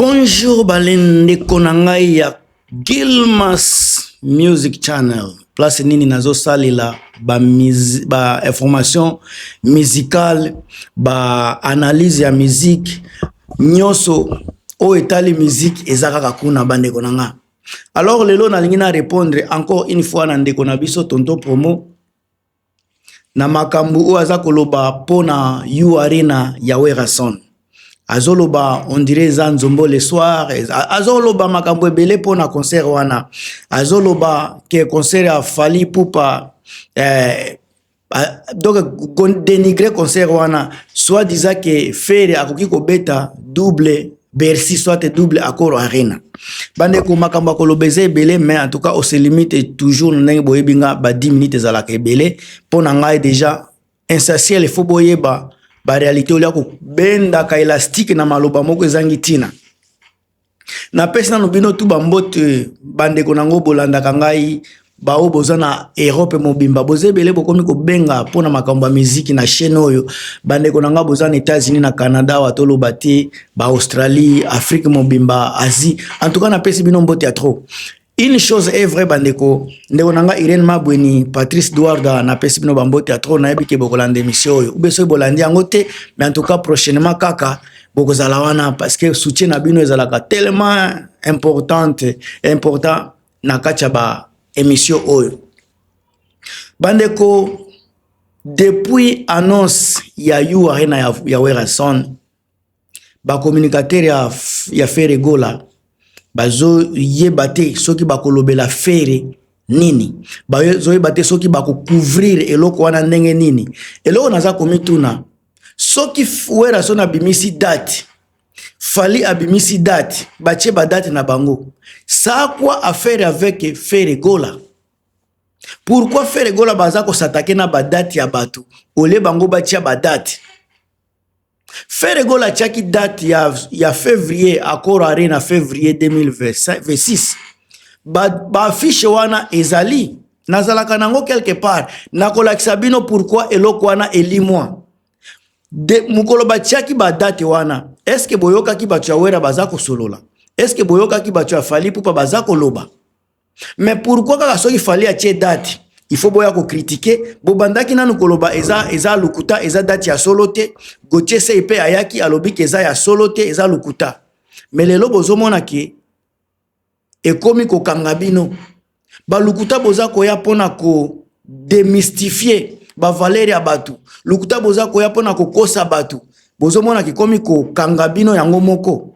Bonjour balende konangai ya Gilmas Music Channel. Place nini nazo salila ba information musicale, ba analyse ya musique nyoso o etali musique ezaka kuna bande konanga. Alors lelo nalingi na répondre encore une fois na ndeko na biso tonto promo na makambu o aza koloba pona You Arena ya Werason. Azoloba on dirait Zanzombo le soir, azoloba makambo ebele pona concert wana, azoloba ke concert a Fally Ipupa donc dénigrer concert wana, soit disant que Ferry akoki kobeta double Bercy soit double Accor Arena. Bande ko makambo kolobeze ebele, mais en tout cas on se limite toujours ndenge boyebinga ba 10 minutes ezalaka ebele pona ngai déjà insatiel, il faut boyeba ba réalité olia ko benda ka élastique na maloba moko ezangi tina. Na pesa no bino tu bambote bande ko nango bolanda kangai ba oboza na Europe mobimba bozebele bokomi ko benga pona makambo ya musique na chaîne oyo bande ko nanga boza na États-Unis na Canada watolo bati ba Australie, Afrique mobimba, Asie. En tout cas na pesa bino mbote ya trop. Une chose est vraie bandeko, ndeko nanga Irene Mabweni, Patrice Douarda na pesi bino bambote ya trop na yebi ke bokolanda émission oyo. Ubeso bolandi yango te, mais en tout cas prochainement kaka bokozala wana parce que soutien na bino ezalaka tellement important na kacha ba émission oyo. Bandeko, depuis annonce ya You Arena ya Werason, ba communicateur ya Ferry Gola bazo yebate soki bakolobela Ferry nini, bazo yebate soki bako couvrir eloko wana ndenge nini. Eloko naza komituna soki Werason abimisi date, Fally abimisi date, bache ba date na bango, ça a quoi à faire avec Ferry Gola? Pourquoi Ferry Gola baza ko s'attaquer na ba date ya batu ole bango bache ba date? Ferry Gola chaki date ya février Accor Arena février 2026. Ba affiche wana ezali nazalaka nango quelque part nakolakisa bino pourquoi eloko wana elimwa de mukolo ba chaki ba date wana. Est-ce que boyoka ki batu ya Wera baza ko solola? Est-ce que boyoka ki batu ya Fally Ipupa baza ko loba? Mais pourquoi kaka soki Fally a tie date il faut boya ko critiquer bobandaki nanu koloba eza lukuta eza date ya solote Gauthier CP ayaki alobi ke eza ya solote eza lukuta. Mais lelo bozomona ki ekomi ko kangabino ba lukuta boza koya pona ko démystifier ba valeur ya batu, lukuta boza koya pona ko kosa batu, bozomona ki komi ko kangabino yango moko.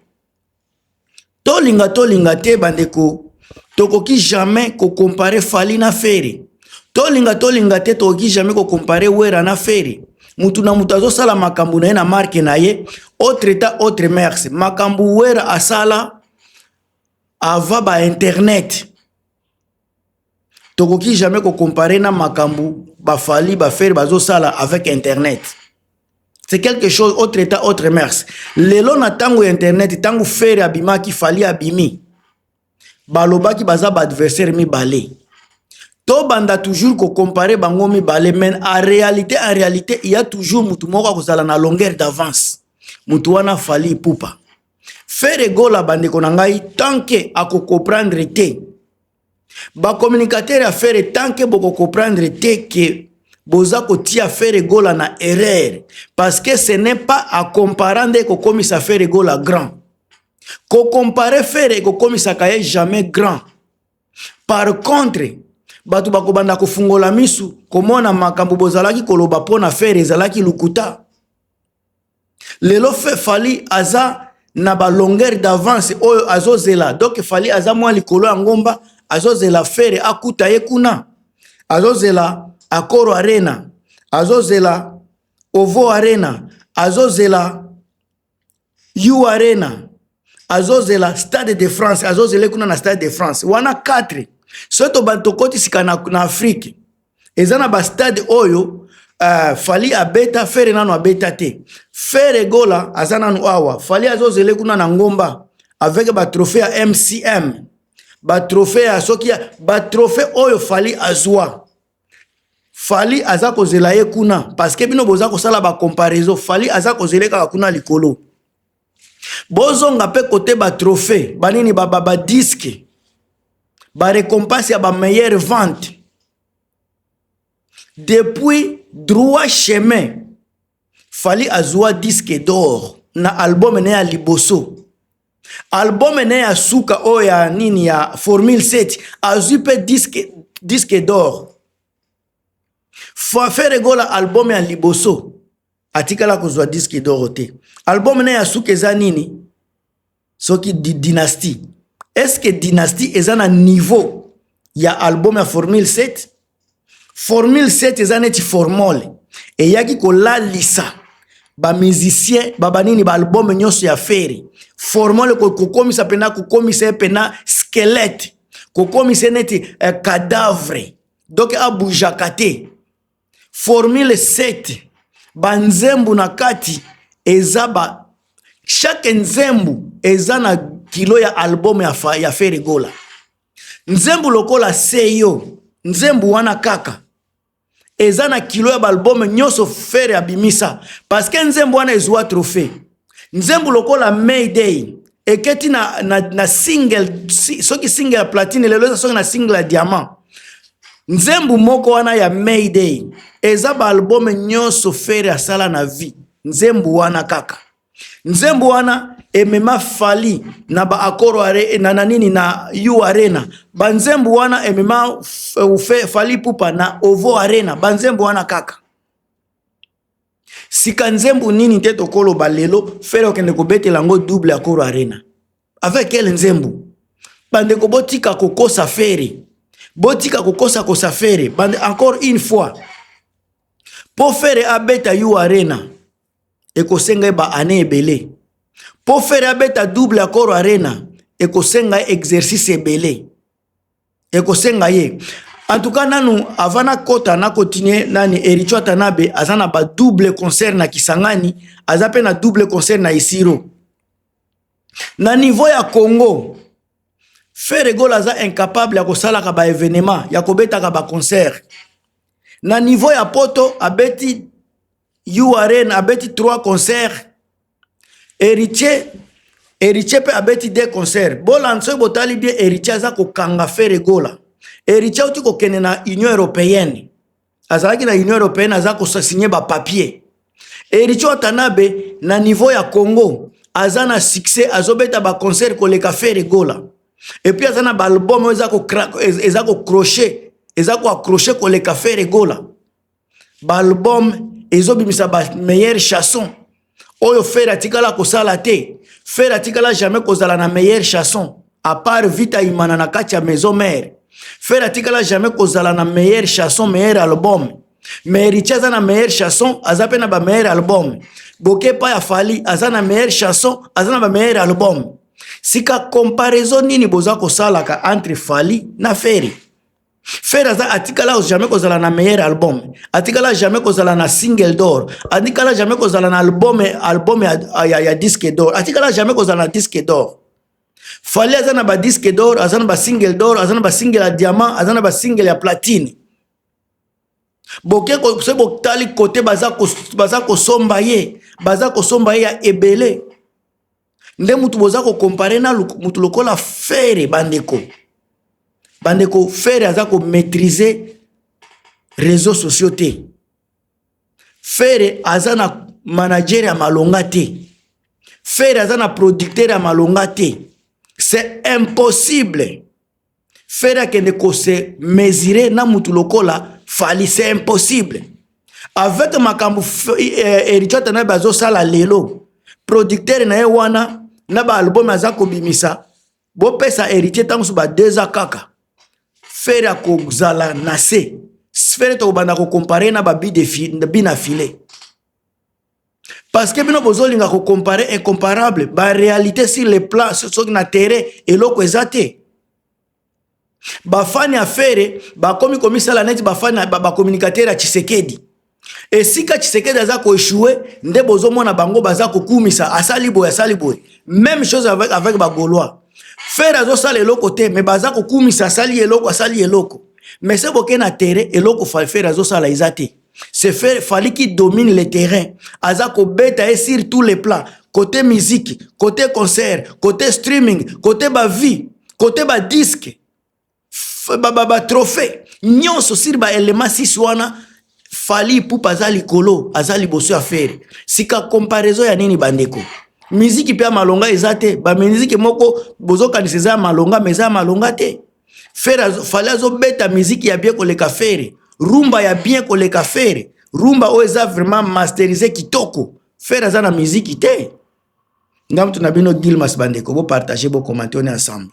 Tolinga te bandeko, tokoki jamais ko comparer Fally na Ferry. Tolinga te tokoki jamais ko comparer Wera na Ferry. Mutu na mutu azosala makambu na ye na marque na ye, autre état autre mers. Makambu Wera asala ava ba internet. Tokoki jamais ko comparer na makambu ba Fally ba Ferry bazosala avec internet. C'est quelque chose autre état autre mers. Lelo na tango internet tango Ferry abimaki Fally abimi, balobaki baza ba adversaire mi balé. To banda toujours ko comparer bango mi balé, mais en réalité il y a toujours mutu moko kozala na longueur d'avance. Mutu wana Fally Ipupa. Ferry Gola bande konangai tanke ako comprendre te. Ba communicateur ya Ferry tanke boko comprendre te que boza ko tia Ferry Gola na erreur, parce que ce n'est pas à comparer ko komisa Ferry Gola grand. Ko comparer Ferry ko komisa kaye jamais grand. Par contre batu bako banda ko fungola misu komona makambo bozalaki koloba pona Ferry ezalaki lukuta. Lelo Fally aza na ba longueur d'avance oyo azozela, donc Fally aza mwa likolo ya ngomba azozela Ferry akuta ye kuna, azozela Accor Arena, azozela Ovo Arena, azozela You Arena, azozela Stade de France, azozela kuna na Stade de France. Wana 4 soto bantokoti sika na Afrique ezana ba stade oyo Fally abeta Ferry nano abeta te. Ferry Gola azana nanu awa Fally azozela kuna na ngomba avec ba trophée ya MCM, ba trophée ya sokia, ba trophée oyo Fally azwa. Fally aza kozela ye kuna parce que bino boza kosala ba comparaison. Fally aza kozela kaka kuna likolo. bozonga pe côté ba trophée banini ba disque ba récompense ya ba meilleure vente depuis droit chemin fali azwa disque d'or na album ne ya liboso album ne ya suka o ya nini ya Formule 7 azwi pe disque d'or Fere Gola album ya liboso atikala kozwa disque d'or te album ne ya suka eza nini soki dynastie est-ce que dynastie eza na niveau ya album ya Formule 7 Formule 7 eza neti formole e yaki kolalisa ba musicien babanini ba album nyonso ya Fere formole kokomisa pena kokomisa pena squelette kokomisa neti cadavre donc abujakate Formule 7 banzembu na kati eza ba chaque nzembu eza na kilo ya album ya Fere Gola nzembu lokola seyo nzembu wana kaka eza na kilo ya album nyonso Fere abimisa parce que nzembu wana ezwa trophée nzembu lokola Mayday eketi na single soki single ya platine lelo soki na single ya diamant nzembu moko wana ya Mayday eza ba album nyonso Fere asala na vie nzembu wana kaka nzembu wana emema fali na ba akoro na nini na U Arena banzembu wana emema fali pupa na Ovo Arena banzembu wana kaka sika nzembu nini te tokolo balelo Fere okende kobetela ngo double akoro Arena avec quel nzembu bande ko botika kokosa Fere botika kokosa Fere bande encore une fois pour Fere abeta U Arena ekosenga ba ane ebele pour Fere abeta double akoro Arena ekosenga exercice ebele ekosenga ye en tout cas nanu avana kota na continuer nani Erichwa Tanabe azana ba double concert na Kisangani azape na double concert na Isiro na niveau ya Congo Fere Gola aza incapable ya kosala ka ba événement ya kobeta ka ba concert na niveau ya poto abeti U Arena abeti 3 concerts Héritier pe abeti 2 concerts bolanso botali bien Héritier aza ko kanga Fere Gola Héritier uti ko kene na Union Européenne azalaki na Union Européenne aza ko signer ba papier Héritier Watanabe na niveau ya Congo aza na succès azobeta ba concert ko leka Fere Gola et puis azana ba album eza ko crochet eza ko accrocher ko leka Fere Gola ba album ezobimisa ba meilleure chanson oyo Fere atikala kosala te Fere atikala jamais kozala na meilleure chanson à part Vita Imana na kati ya maison mère Fere atikala jamais kozala na meilleure chanson meilleur album mais Héritier aza na meilleure chanson aza pe na ba meilleur album Bokepa ya Fali aza na meilleure chanson aza na ba meilleur album sika comparaison nini boza kosalaka entre Fali na Fere Fere aza atikala jamais kozala na meilleur album atikala jamais kozala na single d'or atikala jamais kozala na album ya disque d'or atikala jamais kozala na disque d'or Fali aza na ba disque d'or aza na ba single d'or aza na ba single ya diamant aza na ba single ya platine boke ko se botali côté baza ko somba ye ya ebele nde mutu boza ko comparer na mutu lokola Fere bandeko Fere aza ko maîtriser réseaux sociaux te Fere aza na manager ya malonga te Fere aza na producteur ya malonga te c'est impossible Fere akende ko se mesurer na mutu lokola Fali c'est impossible avec makambu Erichwa Tanabe bazo sala lelo producteur na ye wana na ba album aza ko bimisa bo pesa Héritier tangu ba 2 ans kaka Fere akozala na se Fere to banda ko comparer na ba bina filé parce que bino bozolinga ko comparer incomparable ba réalité sur le plan sur na terrain eloko ezate ba fani ya Fere ba komi sala net ba fani ba communicateur ya Tshisekedi et sika Tshisekedi aza ko échouer nde bozomona bango baza ko kumisa asali boy même chose avec ba Gaulois Fere azo sala eloko te mais baza ko kumisa asali eloko mais c'est boké na terrain eloko Fere azo sala izate c'est Fere Fali qui domine le terrain aza ko beta sur tous les plans côté musique, côté concert, côté streaming, côté ba vie, côté ba disque, ba trophée. Nyonso sur ba élément six wana fali pour azali kolo, azali bosso à faire. Sika comparaison ya nini bandeko. Musique pia malonga ezate, ba musique moko bozo kanisa malonga meza malonga te. Faire fali azo beta musique ya bien koleka faire. Rumba ya bien koleka faire. Rumba oeza vraiment masterisé kitoko. Faire azana musique te. Ngam tunabino Gilmas bandeko, bo partager, bo commenter, on est ensemble.